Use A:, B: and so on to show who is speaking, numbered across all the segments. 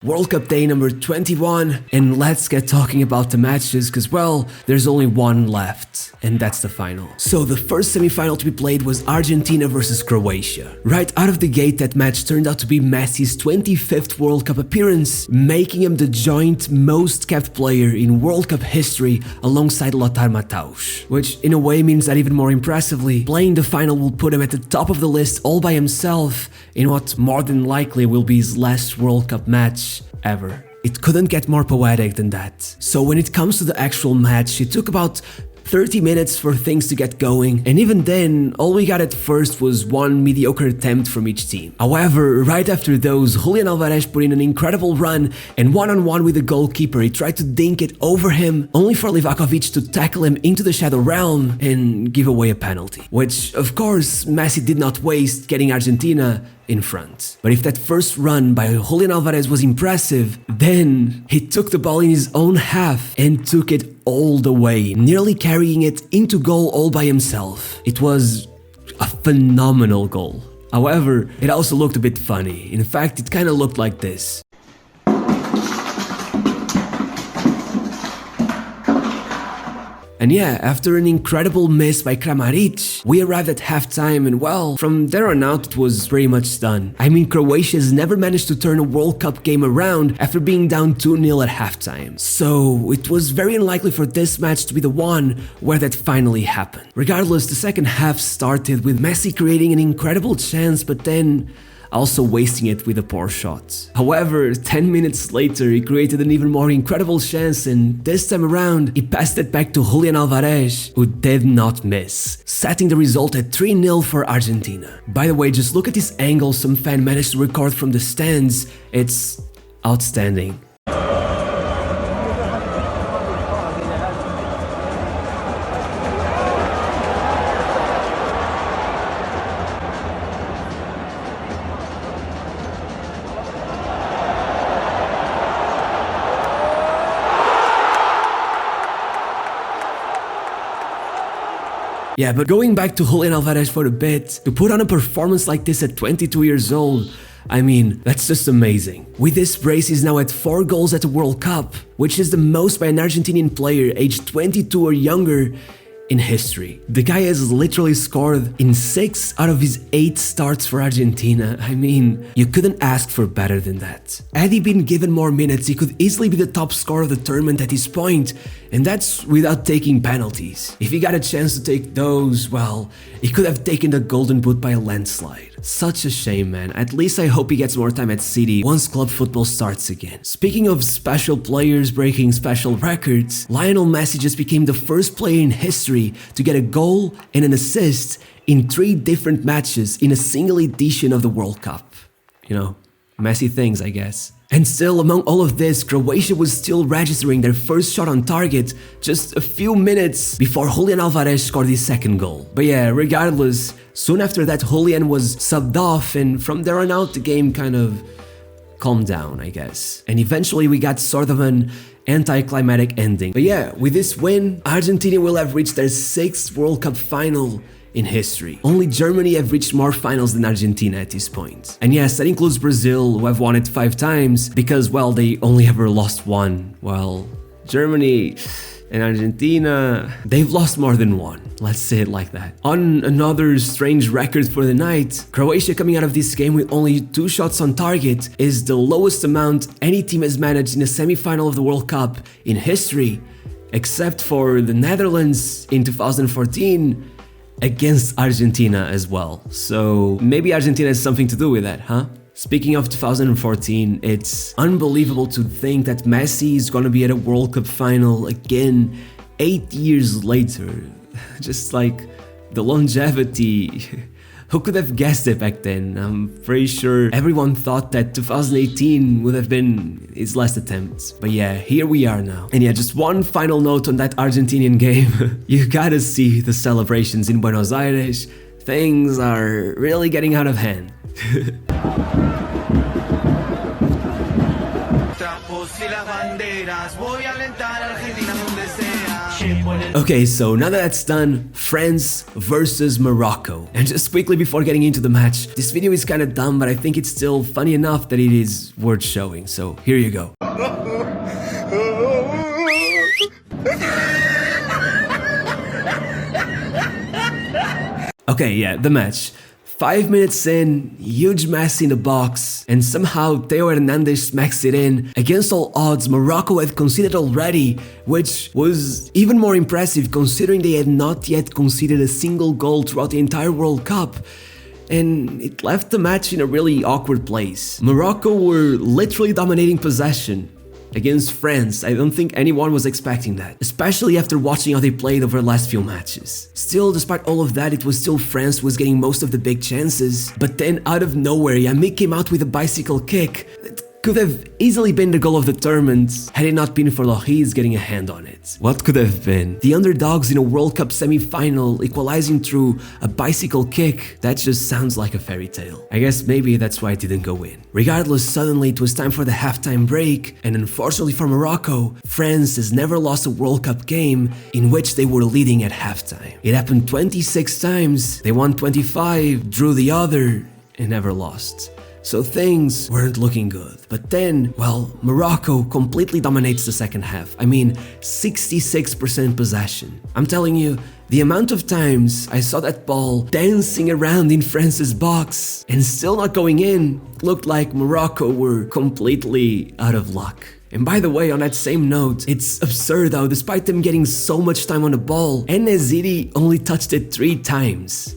A: World Cup day number 21, and let's get talking about the matches because, well, there's only one left, and that's the final. So the first semi-final to be played was Argentina versus Croatia. Right out of the gate, that match turned out to be Messi's 25th World Cup appearance, making him the joint most capped player in World Cup history alongside Lothar Matthäus, which in a way means that even more impressively, playing the final will put him at the top of the list all by himself in what more than likely will be his last World Cup match ever. It couldn't get more poetic than that. So when it comes to the actual match, it took about 30 minutes for things to get going, and even then, all we got at first was one mediocre attempt from each team. However, right after those, Julian Alvarez put in an incredible run, and one-on-one with the goalkeeper, he tried to dink it over him, only for Livakovic to tackle him into the shadow realm and give away a penalty. Which, of course, Messi did not waste, getting Argentina in front. But if that first run by Julian Alvarez was impressive, then he took the ball in his own half and took it all the way, nearly carrying it into goal all by himself. It was a phenomenal goal. However, it also looked a bit funny. In fact, it kind of looked like this. And yeah, after an incredible miss by Kramaric, we arrived at halftime, and well, from there on out it was pretty much done. I mean, Croatia has never managed to turn a World Cup game around after being down 2-0 at halftime. So it was very unlikely for this match to be the one where that finally happened. Regardless, the second half started with Messi creating an incredible chance, but then also wasting it with a poor shot. However, 10 minutes later, he created an even more incredible chance, and this time around, he passed it back to Julian Alvarez, who did not miss, setting the result at 3-0 for Argentina. By the way, just look at this angle some fan managed to record from the stands. It's outstanding. Yeah, but going back to Julian Alvarez for a bit, to put on a performance like this at 22 years old, I mean, that's just amazing. With this brace, he's now at 4 goals at the World Cup, which is the most by an Argentinian player aged 22 or younger in history. The guy has literally scored in 6 out of his 8 starts for Argentina. I mean, you couldn't ask for better than that. Had he been given more minutes, he could easily be the top scorer of the tournament at this point, and that's without taking penalties. If he got a chance to take those, well, he could have taken the Golden Boot by a landslide. Such a shame, man. At least I hope he gets more time at City once club football starts again. Speaking of special players breaking special records, Lionel Messi just became the first player in history to get a goal and an assist in 3 different matches in a single edition of the World Cup. You know, Messi things, I guess. And still, among all of this, Croatia was still registering their first shot on target just a few minutes before Julian Alvarez scored his second goal. But yeah, regardless, soon after that Julian was subbed off, and from there on out the game kind of calmed down, I guess. And eventually we got sort of an anticlimactic ending. But yeah, with this win, Argentina will have reached their 6th World Cup final in history. Only Germany have reached more finals than Argentina at this point. And yes, that includes Brazil, who have won it 5 times, because, well, they only ever lost 1. Well, Germany and Argentina, they've lost more than 1. Let's say it like that. On another strange record for the night, Croatia coming out of this game with only 2 shots on target is the lowest amount any team has managed in a semi-final of the World Cup in history, except for the Netherlands in 2014, against Argentina as well. So maybe Argentina has something to do with that, huh? Speaking of 2014, it's unbelievable to think that Messi is gonna be at a World Cup final again 8 years later. Just like the longevity. Who could have guessed it back then? I'm pretty sure everyone thought that 2018 would have been his last attempt. But yeah, here we are now. And yeah, just one final note on that Argentinian game. You gotta see the celebrations in Buenos Aires. Things are really getting out of hand.
B: trapos y las banderas. Voy a alentar a Argentina donde sea.
A: Okay, so now that that's done, France versus Morocco. And just quickly before getting into the match, this video is kinda dumb, but I think it's still funny enough that it is worth showing, so here you go. Okay, yeah, the match. 5 minutes in, huge mess in the box, and somehow Theo Hernandez smacks it in. Against all odds, Morocco had conceded already, which was even more impressive considering they had not yet conceded a single goal throughout the entire World Cup. And it left the match in a really awkward place. Morocco were literally dominating possession against France. I don't think anyone was expecting that, especially after watching how they played over the last few matches. Still, despite all of that, it was still France who was getting most of the big chances. But then, out of nowhere, Yamik came out with a bicycle kick that could have easily been the goal of the tournament had it not been for Loris getting a hand on it. What could have been? The underdogs in a World Cup semi-final equalizing through a bicycle kick? That just sounds like a fairy tale. I guess maybe that's why it didn't go in. Regardless, suddenly it was time for the halftime break, and unfortunately for Morocco, France has never lost a World Cup game in which they were leading at halftime. It happened 26 times, they won 25, drew the other, and never lost. So things weren't looking good. But then, well, Morocco completely dominates the second half. I mean, 66% possession. I'm telling you, the amount of times I saw that ball dancing around in France's box and still not going in looked like Morocco were completely out of luck. And by the way, on that same note, it's absurd how despite them getting so much time on the ball, En-Nesyri only touched it 3 times.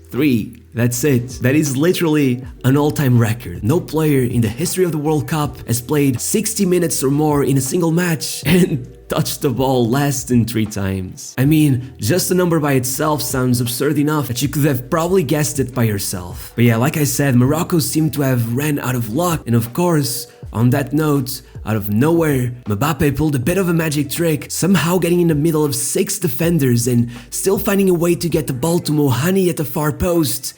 A: 3. That's it. That is literally an all-time record. No player in the history of the World Cup has played 60 minutes or more in a single match and touched the ball less than 3 times. I mean, just the number by itself sounds absurd enough that you could have probably guessed it by yourself. But yeah, like I said, Morocco seemed to have ran out of luck, and of course, on that note, out of nowhere, Mbappé pulled a bit of a magic trick, somehow getting in the middle of 6 defenders and still finding a way to get the ball to Mohani at the far post.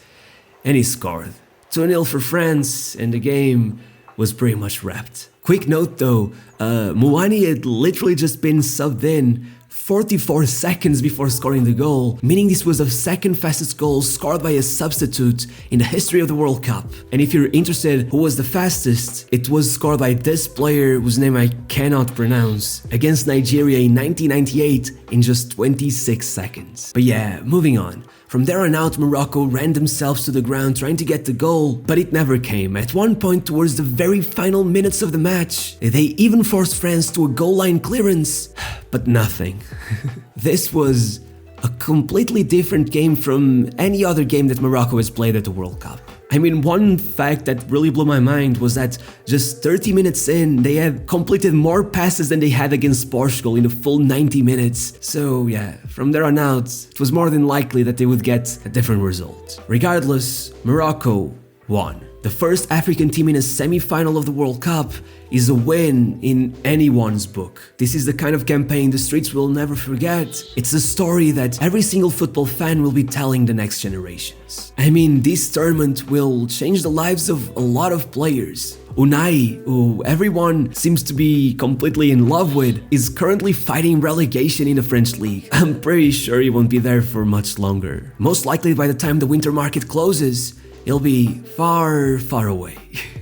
A: And he scored. 2-0 for France, and the game was pretty much wrapped. Quick note though, Mohani had literally just been subbed in 44 seconds before scoring the goal, meaning this was the second fastest goal scored by a substitute in the history of the World Cup. And if you're interested who was the fastest, it was scored by this player whose name I cannot pronounce, against Nigeria in 1998 in just 26 seconds. But yeah, moving on. From there on out, Morocco ran themselves to the ground trying to get the goal, but it never came. At one point towards the very final minutes of the match, they even forced France to a goal line clearance, but nothing. This was a completely different game from any other game that Morocco has played at the World Cup. I mean, one fact that really blew my mind was that just 30 minutes in, they had completed more passes than they had against Portugal in a full 90 minutes. So yeah, from there on out, it was more than likely that they would get a different result. Regardless, Morocco won. The first African team in a semi-final of the World Cup is a win in anyone's book. This is the kind of campaign the streets will never forget. It's a story that every single football fan will be telling the next generations. I mean, this tournament will change the lives of a lot of players. Unai, who everyone seems to be completely in love with, is currently fighting relegation in the French league. I'm pretty sure he won't be there for much longer. Most likely by the time the winter market closes, he'll be far, far away.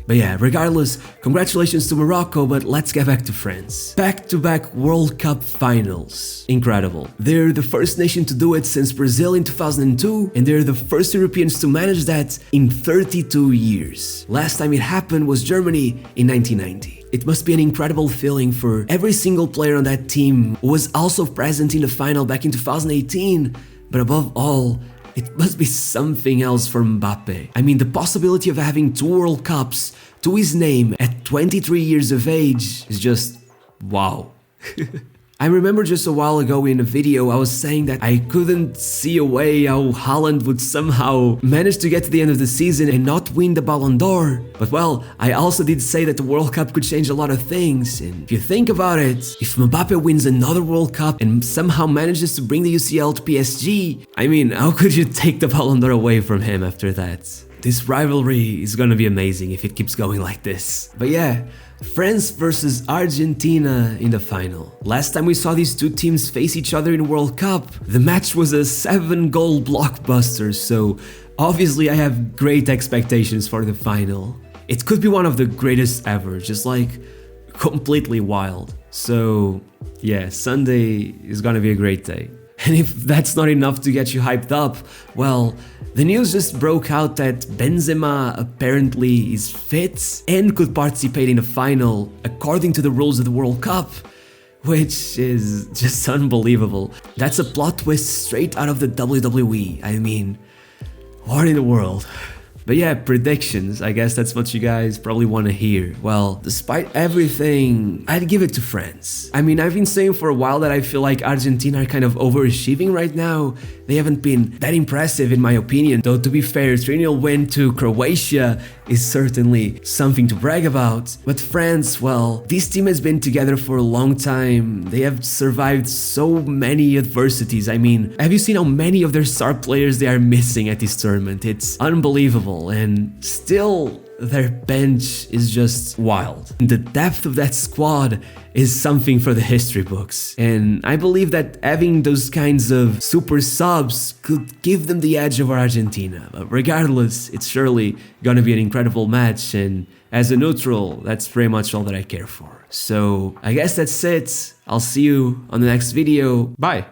A: But yeah, regardless, congratulations to Morocco, but let's get back to France. Back-to-back World Cup finals. Incredible. They're the first nation to do it since Brazil in 2002, and they're the first Europeans to manage that in 32 years. Last time it happened was Germany in 1990. It must be an incredible feeling for every single player on that team who was also present in the final back in 2018, but above all, it must be something else for Mbappé. I mean, the possibility of having 2 World Cups to his name at 23 years of age is just wow. I remember just a while ago in a video I was saying that I couldn't see a way how Haaland would somehow manage to get to the end of the season and not win the Ballon d'Or. But well, I also did say that the World Cup could change a lot of things, and if you think about it, if Mbappé wins another World Cup and somehow manages to bring the UCL to PSG, I mean, how could you take the Ballon d'Or away from him after that? this rivalry is gonna be amazing if it keeps going like this. But yeah, France versus Argentina in the final. Last time we saw these two teams face each other in World Cup, the match was a 7-goal blockbuster, so obviously I have great expectations for the final. It could be one of the greatest ever, just like completely wild. So yeah, Sunday is gonna be a great day. And if that's not enough to get you hyped up, well, the news just broke out that Benzema apparently is fit and could participate in the final according to the rules of the World Cup, which is just unbelievable. That's a plot twist straight out of the WWE. I mean, what in the world? But yeah, predictions, I guess that's what you guys probably want to hear. Well, despite everything, I'd give it to France. I mean, I've been saying for a while that I feel like Argentina are kind of overachieving right now. They haven't been that impressive in my opinion, though to be fair, 3-0 win to Croatia is certainly something to brag about. But France, well, this team has been together for a long time. They have survived so many adversities. I mean, have you seen how many of their star players they are missing at this tournament? It's unbelievable. And still, their bench is just wild. The depth of that squad is something for the history books. And I believe that having those kinds of super subs could give them the edge over Argentina. But regardless, it's surely gonna be an incredible match, and as a neutral, that's pretty much all that I care for. So I guess that's it. I'll see you on the next video. Bye!